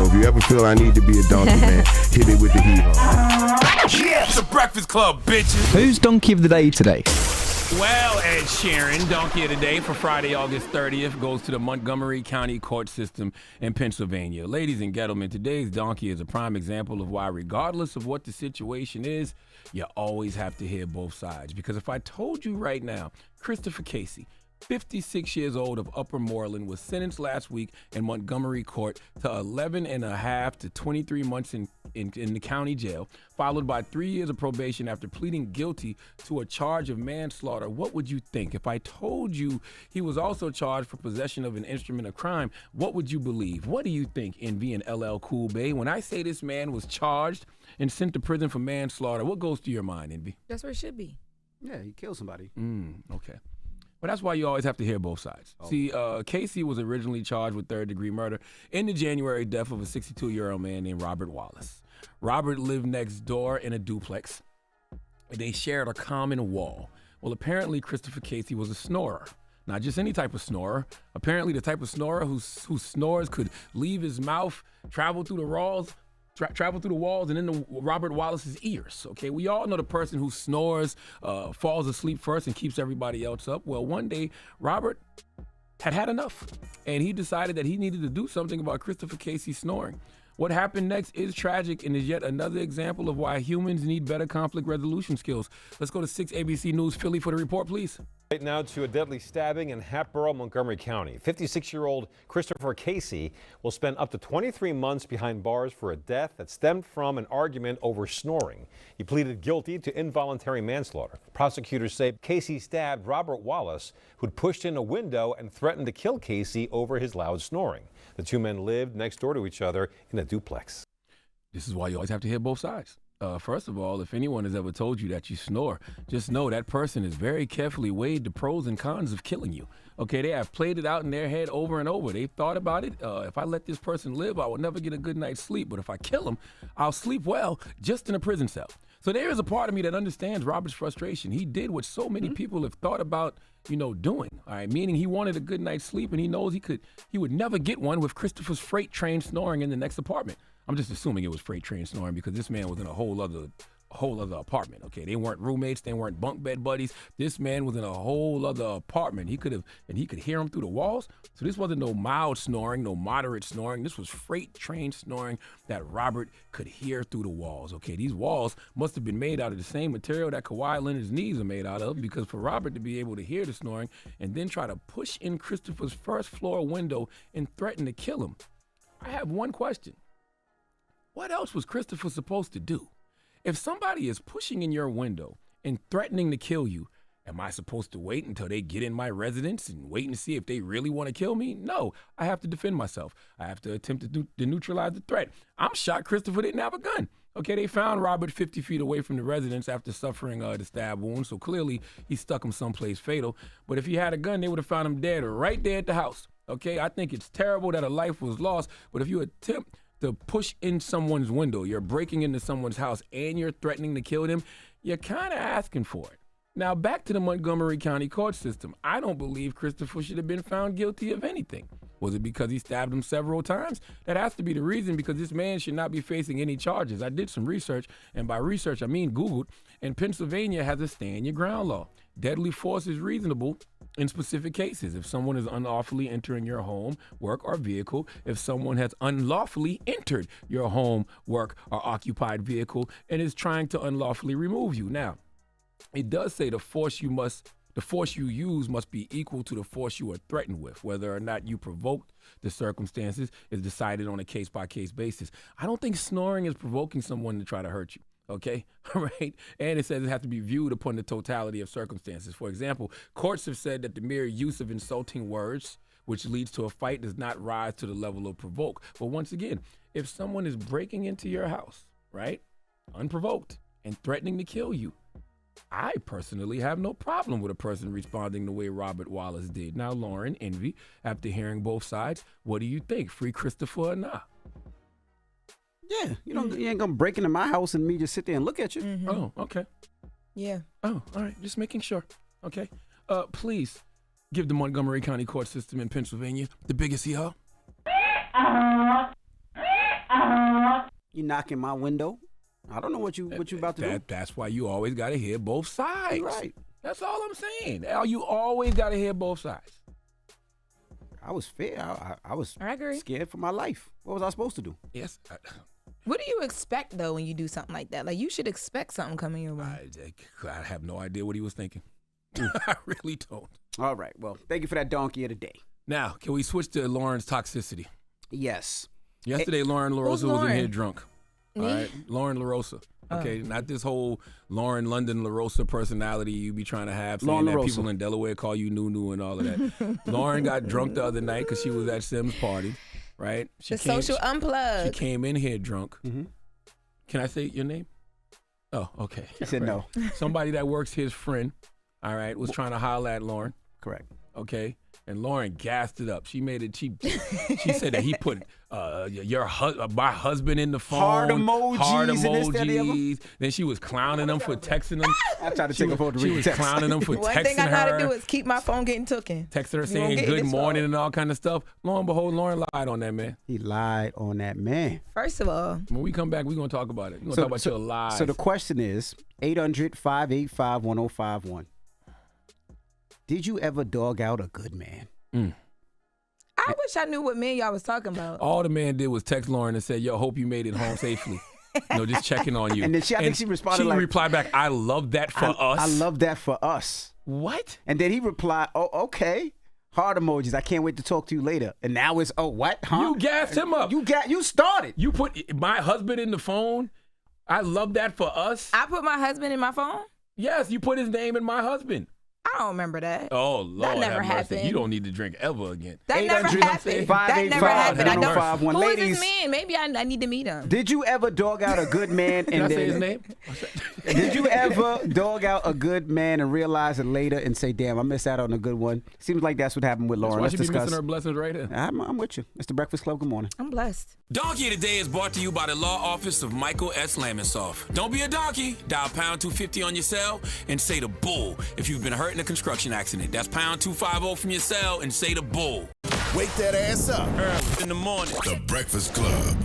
So if you ever feel I need to be a donkey, man, hit me with the heat. Yeah, it's a Breakfast Club, bitches. Who's Donkey of the Day today? Well, Ed Sheeran, Donkey of the Day for Friday, August 30th, goes to the Montgomery County Court System in Pennsylvania. Ladies and gentlemen, today's Donkey is a prime example of why, regardless of what the situation is, you always have to hear both sides. Because if I told you right now, Christopher Casey, 56 years old of Upper Moreland, was sentenced last week in Montgomery Court to 11 and a half to 23 months in the county jail, followed by 3 years of probation after pleading guilty to a charge of manslaughter. What would you think? If I told you he was also charged for possession of an instrument of crime, what would you believe? What do you think, Envy and LL Cool Bay? When I say this man was charged and sent to prison for manslaughter, what goes through your mind, Envy? That's where it should be. Yeah, he killed somebody. Okay. Well, that's why you always have to hear both sides. See, Casey was originally charged with third-degree murder in the January death of a 62-year-old man named Robert Wallace. Robert lived next door in a duplex. They shared a common wall. Well, apparently Christopher Casey was a snorer. Not just any type of snorer. Apparently the type of snorer whose snores could leave his mouth, travel through the walls, and into Robert Wallace's ears. Okay, we all know the person who snores, falls asleep first and keeps everybody else up. Well, one day, Robert had enough, and he decided that he needed to do something about Christopher Casey snoring. What happened next is tragic and is yet another example of why humans need better conflict resolution skills. Let's go to 6 ABC News Philly for the report, please. Right now to a deadly stabbing in Hatboro, Montgomery County. 56-year-old Christopher Casey will spend up to 23 months behind bars for a death that stemmed from an argument over snoring. He pleaded guilty to involuntary manslaughter. Prosecutors say Casey stabbed Robert Wallace, who'd pushed in a window and threatened to kill Casey over his loud snoring. The two men lived next door to each other in a duplex. This is why you always have to hear both sides. First of all, if anyone has ever told you that you snore, just know that person has very carefully weighed the pros and cons of killing you. Okay, they have played it out in their head over and over. They've thought about it. If I let this person live, I will never get a good night's sleep. But if I kill him, I'll sleep well just in a prison cell. So there is a part of me that understands Robert's frustration. He did what so many people have thought about, doing. All right, meaning he wanted a good night's sleep, and he knows he would never get one with Christopher's freight train snoring in the next apartment. I'm just assuming it was freight train snoring because this man was in a whole other apartment. Okay, they weren't roommates, they weren't bunk bed buddies. This man was in a whole other apartment. He could hear him through the walls. So this wasn't no mild snoring, no moderate snoring. This was freight train snoring that Robert could hear through the walls. Okay, these walls must have been made out of the same material that Kawhi Leonard's knees are made out of, because for Robert to be able to hear the snoring and then try to push in Christopher's first floor window and threaten to kill him. I have one question. What else was Christopher supposed to do? If somebody is pushing in your window and threatening to kill you, am I supposed to wait until they get in my residence and wait and see if they really want to kill me? No, I have to defend myself. I have to attempt to neutralize the threat. I'm shocked Christopher didn't have a gun. Okay, they found Robert 50 feet away from the residence after suffering the stab wound, so clearly he stuck him someplace fatal. But if he had a gun, they would have found him dead right there at the house. Okay, I think it's terrible that a life was lost, but if you attempt to push in someone's window, you're breaking into someone's house, and you're threatening to kill them, you're kind of asking for it. Now, back to the Montgomery County court system. I don't believe Christopher should have been found guilty of anything. Was it because he stabbed him several times? That has to be the reason, because this man should not be facing any charges. I did some research, and by research, I mean Googled, and Pennsylvania has a stand your ground law. Deadly force is reasonable in specific cases. If someone is unlawfully entering your home, work, or vehicle, if someone has unlawfully entered your home, work, or occupied vehicle and is trying to unlawfully remove you. Now, it does say the force you use must be equal to the force you are threatened with. Whether or not you provoked the circumstances is decided on a case-by-case basis. I don't think snoring is provoking someone to try to hurt you. Okay, all right. And it says it has to be viewed upon the totality of circumstances. For example, courts have said that the mere use of insulting words, which leads to a fight, does not rise to the level of provoke. But once again, if someone is breaking into your house, right, unprovoked, and threatening to kill you, I personally have no problem with a person responding the way Robert Wallace did. Now, Lauren, Envy, after hearing both sides, what do you think? Free Christopher or not? Yeah, you ain't gonna break into my house and me just sit there and look at you. Mm-hmm. Oh, okay. Yeah. Oh, all right. Just making sure. Okay. Please give the Montgomery County court system in Pennsylvania the biggest hee-haw. knocking my window. I don't know what you about to do. That's why you always got to hear both sides. You're right. That's all I'm saying. You always got to hear both sides. I was fair. I was I agree. scared for my life. What was I supposed to do? Yes. What do you expect, though, when you do something like that? Like, you should expect something coming your way. I have no idea what he was thinking. I really don't. All right. Well, thank you for that donkey of the day. Now, can we switch to Lauren's toxicity? Yes. Yesterday, Lauren LaRosa was in Lauren? here drunk. All Me? right, Lauren LaRosa. Okay, not this whole Lauren London LaRosa personality you be trying to have, saying Lauren that LaRosa. people in Delaware call you Nunu and all of that. Lauren got drunk the other night because she was at Sim's party, right? The social She unplug. came in here drunk. Mm-hmm. Can I say your name? Oh, okay. He said no. Somebody that works his friend, all right, was trying to holler at Lauren. Correct. Okay, and Lauren gassed it up. She made it. She said that he put my husband in the phone. Heart emojis Heart and this, that, and the other. emojis. Then she was clowning him for texting him. I tried to take a photo to She read was the text. clowning him for One texting thing I know how to do her. is keep my phone getting tooken. Texting her You won't saying get good this morning phone. and all kind of stuff. Lo and behold, Lauren lied on that man. He lied on that man. First of all, When we come back, we're gonna talk about it. We're gonna talk about your lies. So the question is 800-585-1051. Did you ever dog out a good man? I wish I knew what man y'all was talking about. All the man did was text Lauren and said, "Yo, hope you made it home safely." Just checking on you. And then I think she responded She like, replied back, "I love that for us." I love that for us. What? And then he replied, "Oh, okay. Heart emojis. I can't wait to talk to you later." And now it's, oh, what? Huh? You gassed him up. You started. You put my husband in the phone. I love that for us. I put my husband in my phone? Yes, you put his name in my husband. I don't remember that. Oh, Lord, never have mercy. happened. You don't need to drink ever again. That never 800 happened. That never happened. I don't. 585-1051. Who is Ladies, this man? Maybe I need to meet him. did you ever dog out a good man Can I and say his then name? did you ever dog out a good man and realize it later and say, "Damn, I missed out on a good one"? Seems like that's what happened with Lauren. Why Let's she be discuss. missing her blessings right here? I'm with you. It's the Breakfast Club. Good morning. I'm blessed. Donkey of the Day is brought to you by the law office of Michael S. Lamonsoff. Don't be a donkey. Dial pound 250 on your cell and say the bull if you've been hurt in a construction accident. That's pound 250 from your cell and say the bull. Wake that ass up. In the morning. The Breakfast Club.